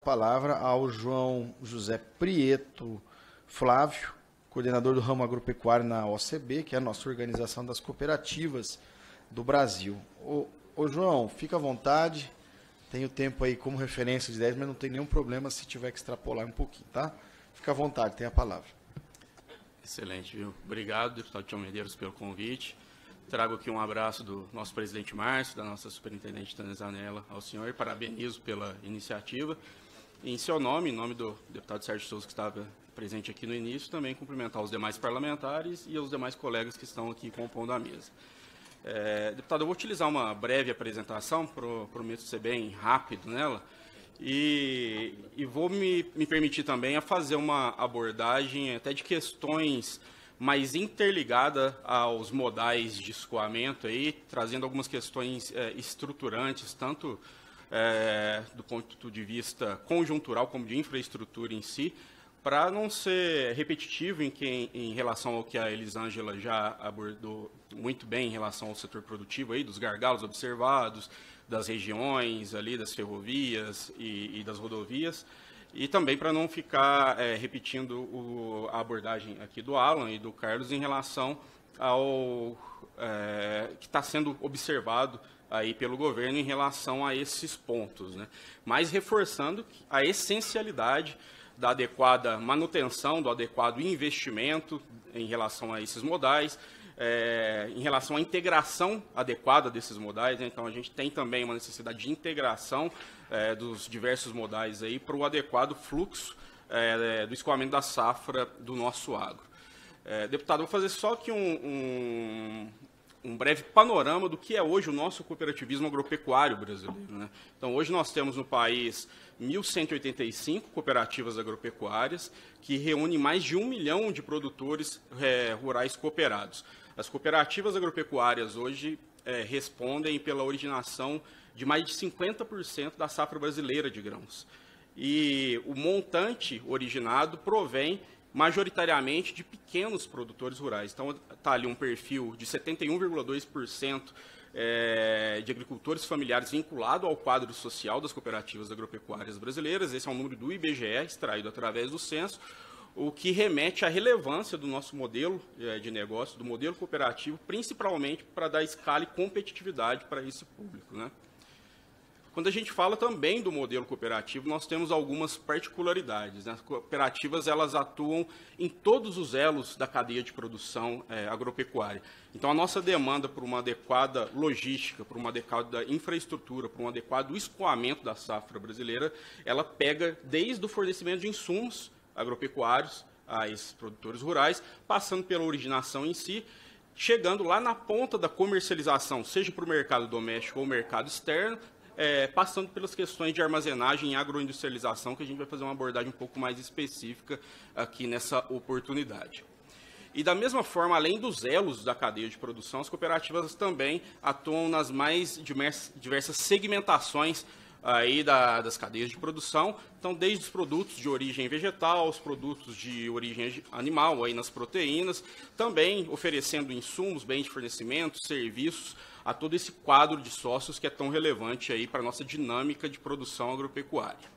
palavra ao João José Prieto Flávio, coordenador do ramo agropecuário na OCB, que é a nossa organização das cooperativas do Brasil. Ô João, fica à vontade, tenho tempo aí como referência de 10, mas não tem nenhum problema se tiver que extrapolar um pouquinho, tá? Fica à vontade, tem a palavra. Excelente, viu? Obrigado, deputado Tião Medeiros, pelo convite. Trago aqui um abraço do nosso presidente Márcio, da nossa superintendente Tânia Zanella, ao senhor, e parabenizo pela iniciativa. E em seu nome, em nome do deputado Sérgio Souza, que estava presente aqui no início, também cumprimentar os demais parlamentares e os demais colegas que estão aqui compondo a mesa. Deputado, eu vou utilizar uma breve apresentação, prometo ser bem rápido nela, e vou me permitir também a fazer uma abordagem até de questões mais interligadas aos modais de escoamento, aí, trazendo algumas questões estruturantes, tanto do ponto de vista conjuntural como de infraestrutura em si, para não ser repetitivo em relação ao que a Elisângela já abordou muito bem em relação ao setor produtivo, aí, dos gargalos observados, das regiões, ali, das ferrovias e das rodovias, e também para não ficar repetindo a abordagem aqui do Alan e do Carlos em relação ao que está sendo observado aí pelo governo em relação a esses pontos, né? Mas reforçando a essencialidade da adequada manutenção, do adequado investimento em relação a esses modais, em relação à integração adequada desses modais, né? Então, a gente tem também uma necessidade de integração dos diversos modais aí para o adequado fluxo do escoamento da safra do nosso agro. Deputado, vou fazer só aqui um breve panorama do que é hoje o nosso cooperativismo agropecuário brasileiro, né? Então, hoje nós temos no país 1.185 cooperativas agropecuárias, que reúnem mais de 1 milhão de produtores rurais cooperados. As cooperativas agropecuárias hoje respondem pela originação de mais de 50% da safra brasileira de grãos. E o montante originado provém majoritariamente de pequenos produtores rurais. Então, está ali um perfil de 71,2% de agricultores familiares vinculado ao quadro social das cooperativas agropecuárias brasileiras. Esse é um número do IBGE, extraído através do censo, o que remete à relevância do nosso modelo de negócio, do modelo cooperativo, principalmente para dar escala e competitividade para esse público, né? Quando a gente fala também do modelo cooperativo, nós temos algumas particularidades, né? As cooperativas, elas atuam em todos os elos da cadeia de produção agropecuária. Então, a nossa demanda por uma adequada logística, por uma adequada infraestrutura, por um adequado escoamento da safra brasileira, ela pega desde o fornecimento de insumos agropecuários a esses produtores rurais, passando pela originação em si, chegando lá na ponta da comercialização, seja para o mercado doméstico ou mercado externo, passando pelas questões de armazenagem e agroindustrialização, que a gente vai fazer uma abordagem um pouco mais específica aqui nessa oportunidade. E da mesma forma, além dos elos da cadeia de produção, as cooperativas também atuam nas mais diversas segmentações aí das cadeias de produção, então desde os produtos de origem vegetal, os produtos de origem animal, aí nas proteínas, também oferecendo insumos, bens de fornecimento, serviços, a todo esse quadro de sócios que é tão relevante aí para a nossa dinâmica de produção agropecuária.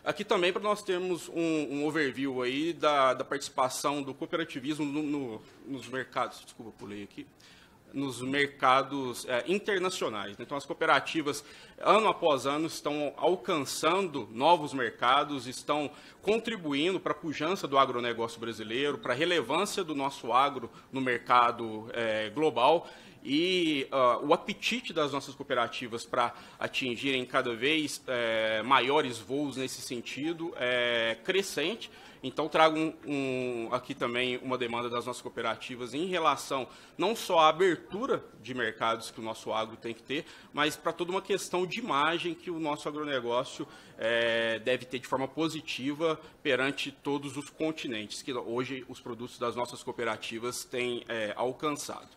Aqui também para nós termos um overview aí da participação do cooperativismo nos mercados, desculpa, pulei aqui, nos mercados internacionais. Então, as cooperativas, ano após ano, estão alcançando novos mercados, estão contribuindo para a pujança do agronegócio brasileiro, para a relevância do nosso agro no mercado global, e o apetite das nossas cooperativas para atingirem cada vez maiores voos nesse sentido é crescente. Então, trago aqui também uma demanda das nossas cooperativas em relação não só à abertura de mercados que o nosso agro tem que ter, mas para toda uma questão de imagem que o nosso agronegócio deve ter de forma positiva perante todos os continentes, que hoje os produtos das nossas cooperativas têm alcançado.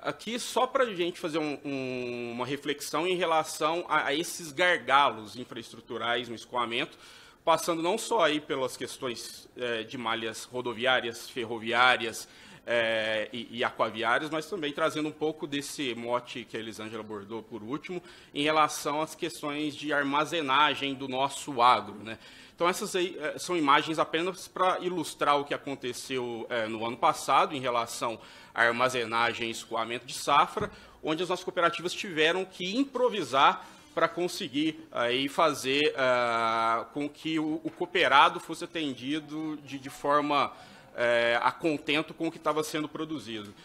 Aqui, só para a gente fazer uma reflexão em relação a esses gargalos infraestruturais no escoamento, passando não só aí pelas questões de malhas rodoviárias, ferroviárias, e aquaviárias, mas também trazendo um pouco desse mote que a Elisângela abordou por último, em relação às questões de armazenagem do nosso agro, né? Então, essas aí são imagens apenas para ilustrar o que aconteceu no ano passado em relação à armazenagem e escoamento de safra, onde as nossas cooperativas tiveram que improvisar para conseguir aí fazer com que o cooperado fosse atendido de forma a contento com o que estava sendo produzido.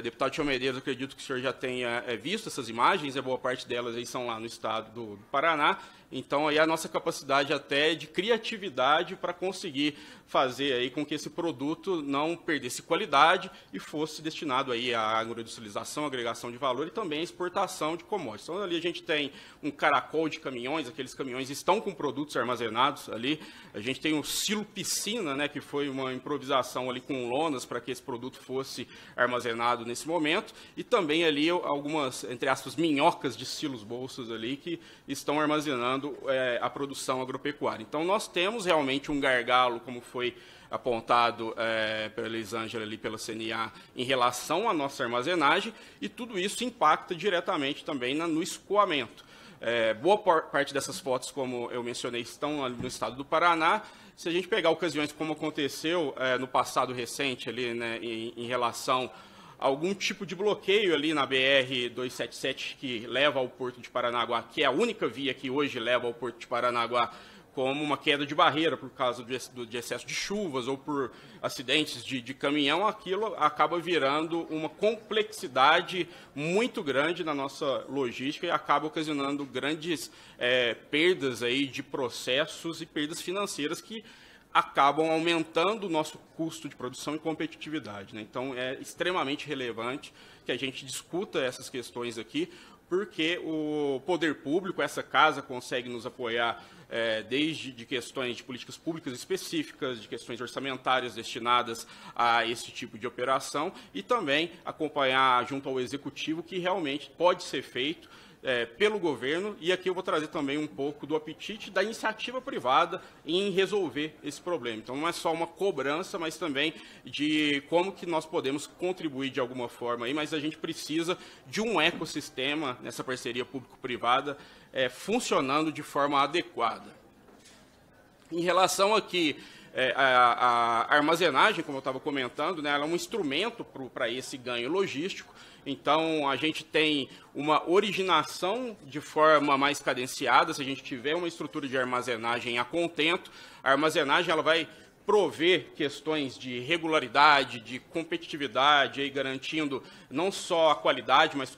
Deputado Tião Medeiros, acredito que o senhor já tenha visto essas imagens, boa parte delas aí são lá no estado do Paraná. Então, aí a nossa capacidade até de criatividade para conseguir fazer aí com que esse produto não perdesse qualidade e fosse destinado aí à agroindustrialização, agregação de valor e também à exportação de commodities. Então, ali a gente tem um caracol de caminhões, aqueles caminhões estão com produtos armazenados ali. A gente tem um silo piscina, né, que foi uma improvisação ali com lonas para que esse produto fosse armazenado nesse momento. E também ali algumas, entre aspas, minhocas de silos bolsas ali que estão armazenando a produção agropecuária. Então, nós temos realmente um gargalo, como foi apontado pela Elisângela ali, pela CNA, em relação à nossa armazenagem, e tudo isso impacta diretamente também no escoamento. Boa parte dessas fotos, como eu mencionei, estão no estado do Paraná. Se a gente pegar ocasiões como aconteceu no passado recente, ali, né, em relação algum tipo de bloqueio ali na BR-277 que leva ao Porto de Paranaguá, que é a única via que hoje leva ao Porto de Paranaguá, como uma queda de barreira por causa de excesso de chuvas ou por acidentes de caminhão, aquilo acaba virando uma complexidade muito grande na nossa logística e acaba ocasionando grandes perdas aí de processos e perdas financeiras que acabam aumentando o nosso custo de produção e competitividade, né? Então, é extremamente relevante que a gente discuta essas questões aqui, porque o poder público, essa casa, consegue nos apoiar desde de questões de políticas públicas específicas, de questões orçamentárias destinadas a esse tipo de operação, e também acompanhar junto ao executivo que realmente pode ser feito pelo governo, e aqui eu vou trazer também um pouco do apetite da iniciativa privada em resolver esse problema. Então, não é só uma cobrança, mas também de como que nós podemos contribuir de alguma forma aí, mas a gente precisa de um ecossistema nessa parceria público-privada funcionando de forma adequada. Em relação aqui a armazenagem, como eu estava comentando, né, ela é um instrumento para esse ganho logístico. Então, a gente tem uma originação de forma mais cadenciada. Se a gente tiver uma estrutura de armazenagem a contento, a armazenagem ela vai prover questões de regularidade, de competitividade, aí garantindo não só a qualidade, mas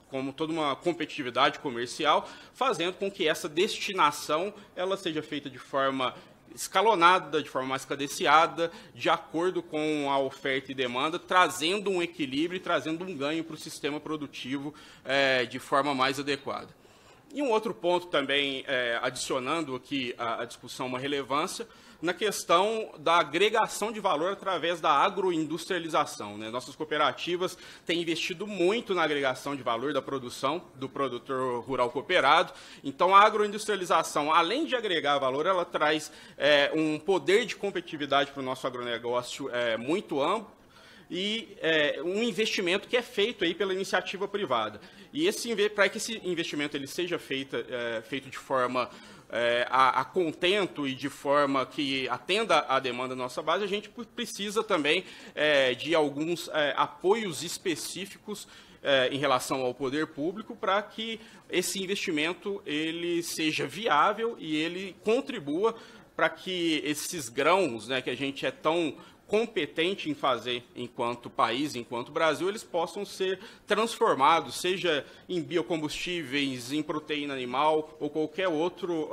como toda uma competitividade comercial, fazendo com que essa destinação ela seja feita de forma escalonada, de forma mais cadenciada, de acordo com a oferta e demanda, trazendo um equilíbrio e trazendo um ganho para o sistema produtivo de forma mais adequada. E um outro ponto também, adicionando aqui à discussão uma relevância, na questão da agregação de valor através da agroindustrialização, né? Nossas cooperativas têm investido muito na agregação de valor da produção do produtor rural cooperado. Então, a agroindustrialização, além de agregar valor, ela traz um poder de competitividade para o nosso agronegócio muito amplo, e um investimento que é feito aí pela iniciativa privada. E para que esse investimento ele seja feito de forma a contento e de forma que atenda à demanda da nossa base, a gente precisa também de alguns apoios específicos em relação ao poder público para que esse investimento ele seja viável e ele contribua para que esses grãos, né, que a gente é tão competente em fazer enquanto país, enquanto Brasil, eles possam ser transformados, seja em biocombustíveis, em proteína animal ou qualquer outro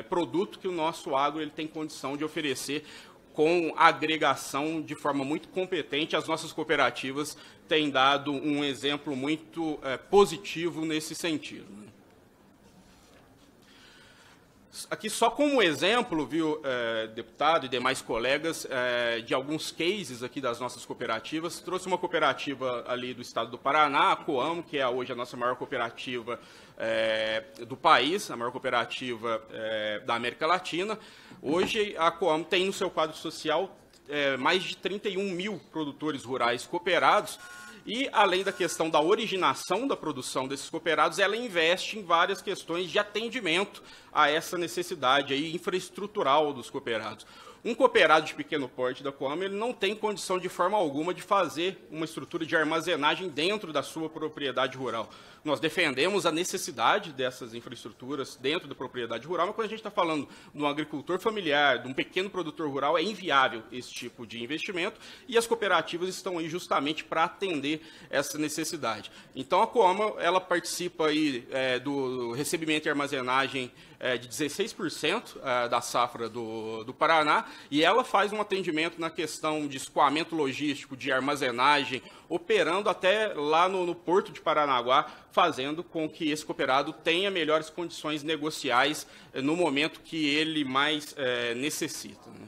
produto que o nosso agro ele tem condição de oferecer com agregação de forma muito competente. As nossas cooperativas têm dado um exemplo muito positivo nesse sentido, né? Aqui só como exemplo, viu, deputado e demais colegas, de alguns cases aqui das nossas cooperativas. Trouxe uma cooperativa ali do estado do Paraná, a Coamo, que é hoje a nossa maior cooperativa do país, a maior cooperativa da América Latina. Hoje a Coamo tem no seu quadro social mais de 31 mil produtores rurais cooperados. E, além da questão da originação da produção desses cooperados, ela investe em várias questões de atendimento a essa necessidade aí infraestrutural dos cooperados. Um cooperado de pequeno porte da Coamo, ele não tem condição de forma alguma de fazer uma estrutura de armazenagem dentro da sua propriedade rural. Nós defendemos a necessidade dessas infraestruturas dentro da propriedade rural, mas quando a gente está falando de um agricultor familiar, de um pequeno produtor rural, é inviável esse tipo de investimento e as cooperativas estão aí justamente para atender essa necessidade. Então, a Coamo, ela participa aí do recebimento e armazenagem de 16% da safra do Paraná, e ela faz um atendimento na questão de escoamento logístico, de armazenagem, operando até lá no Porto de Paranaguá, fazendo com que esse cooperado tenha melhores condições negociais no momento que ele mais necessita, né?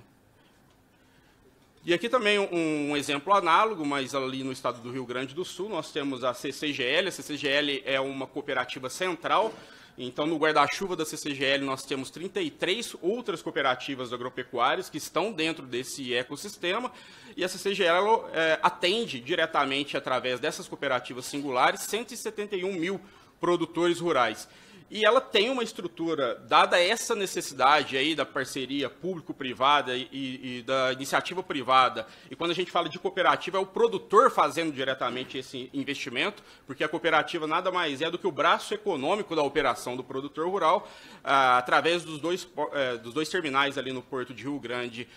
E aqui também um exemplo análogo, mas ali no estado do Rio Grande do Sul, nós temos a CCGL. A CCGL é uma cooperativa central. Então, no guarda-chuva da CCGL, nós temos 33 outras cooperativas agropecuárias que estão dentro desse ecossistema, e a CCGL atende diretamente, através dessas cooperativas singulares, 171 mil produtores rurais. E ela tem uma estrutura, dada essa necessidade aí da parceria público-privada e da iniciativa privada, e quando a gente fala de cooperativa, é o produtor fazendo diretamente esse investimento, porque a cooperativa nada mais é do que o braço econômico da operação do produtor rural, através dos dois terminais ali no Porto de Rio Grande,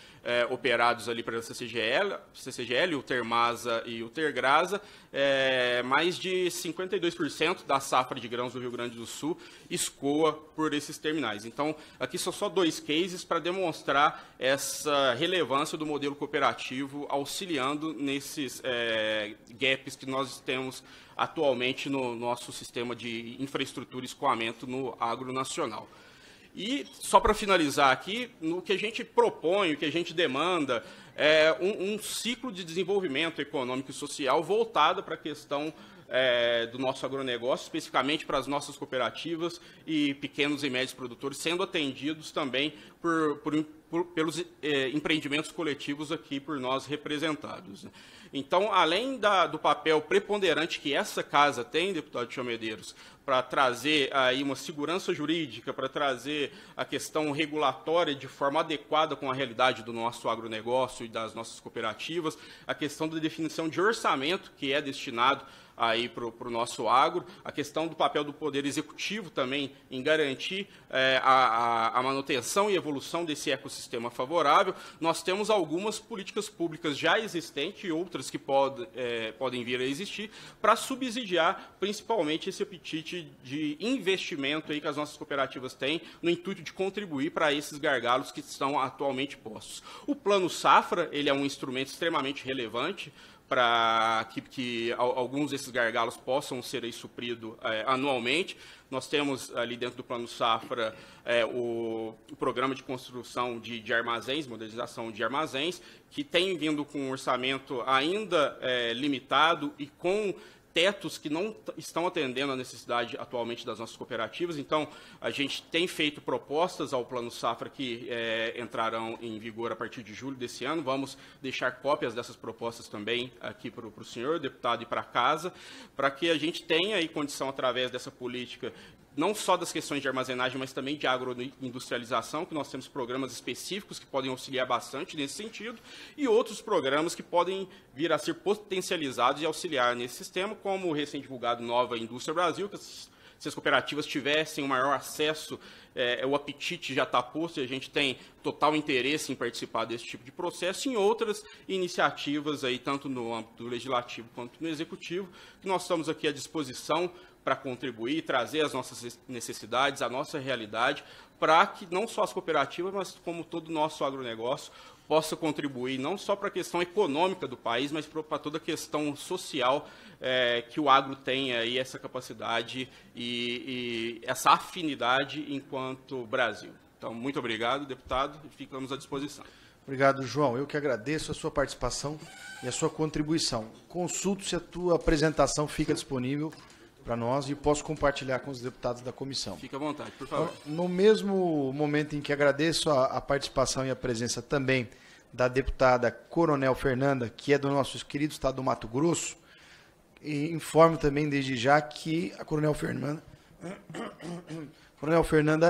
operados ali pela CCGL, o Termasa e o Tergrasa. Mais de 52% da safra de grãos do Rio Grande do Sul escoa por esses terminais. Então, aqui são só dois cases para demonstrar essa relevância do modelo cooperativo, auxiliando nesses gaps que nós temos atualmente no nosso sistema de infraestrutura e escoamento no agro nacional. E, só para finalizar aqui, no que a gente propõe, o que a gente demanda, é um ciclo de desenvolvimento econômico e social voltado para a questão do nosso agronegócio, especificamente para as nossas cooperativas e pequenos e médios produtores, sendo atendidos também pelos empreendimentos coletivos aqui por nós representados. Então, além do papel preponderante que essa casa tem, deputado Tião Medeiros, para trazer aí uma segurança jurídica, para trazer a questão regulatória de forma adequada com a realidade do nosso agronegócio e das nossas cooperativas, a questão da definição de orçamento que é destinado aí para o nosso agro, a questão do papel do Poder Executivo também em garantir a manutenção e evolução desse ecossistema favorável. Nós temos algumas políticas públicas já existentes e outras que podem vir a existir para subsidiar principalmente esse apetite de investimento aí que as nossas cooperativas têm no intuito de contribuir para esses gargalos que estão atualmente postos. O Plano Safra, ele é um instrumento extremamente relevante para que alguns desses gargalos possam ser aí supridos anualmente. Nós temos ali dentro do Plano Safra o programa de construção de armazéns, modernização de armazéns, que tem vindo com um orçamento ainda limitado e com tetos que não estão atendendo a necessidade atualmente das nossas cooperativas. Então, a gente tem feito propostas ao Plano Safra que entrarão em vigor a partir de julho desse ano. Vamos deixar cópias dessas propostas também aqui para o senhor deputado e para a casa, para que a gente tenha aí condição, através dessa política, não só das questões de armazenagem, mas também de agroindustrialização, que nós temos programas específicos que podem auxiliar bastante nesse sentido, e outros programas que podem vir a ser potencializados e auxiliar nesse sistema, como o recém-divulgado Nova Indústria Brasil, que se as cooperativas tivessem um maior acesso, o apetite já está posto e a gente tem total interesse em participar desse tipo de processo, e em outras iniciativas, aí, tanto no âmbito legislativo quanto no executivo, que nós estamos aqui à disposição para contribuir, trazer as nossas necessidades, a nossa realidade, para que não só as cooperativas, mas como todo o nosso agronegócio possa contribuir não só para a questão econômica do país, mas para toda a questão social, que o agro tem aí essa capacidade e essa afinidade enquanto Brasil. Então, muito obrigado, deputado, e ficamos à disposição. Obrigado, João. Eu que agradeço a sua participação e a sua contribuição. Consulto se a tua apresentação fica disponível para nós e posso compartilhar com os deputados da comissão. Fique à vontade, por favor. No mesmo momento em que agradeço a participação e a presença também da deputada Coronel Fernanda, que é do nosso querido estado do Mato Grosso. E informo também desde já que a Coronel Fernanda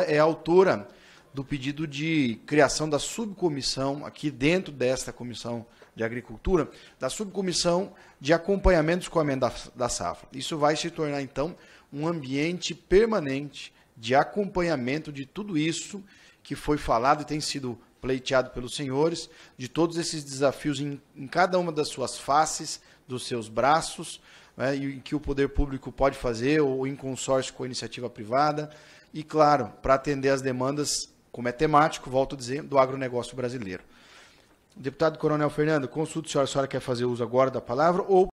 é autora do pedido de criação da subcomissão, aqui dentro desta Comissão de Agricultura, da subcomissão de acompanhamento do escoamento da safra. Isso vai se tornar, então, um ambiente permanente de acompanhamento de tudo isso que foi falado e tem sido pleiteado pelos senhores, de todos esses desafios em cada uma das suas faces, dos seus braços, né, e que o poder público pode fazer, ou em consórcio com a iniciativa privada, e, claro, para atender as demandas, como é temático, volto a dizer, do agronegócio brasileiro. Deputado Coronel Fernando, consulto a senhora quer fazer uso agora da palavra ou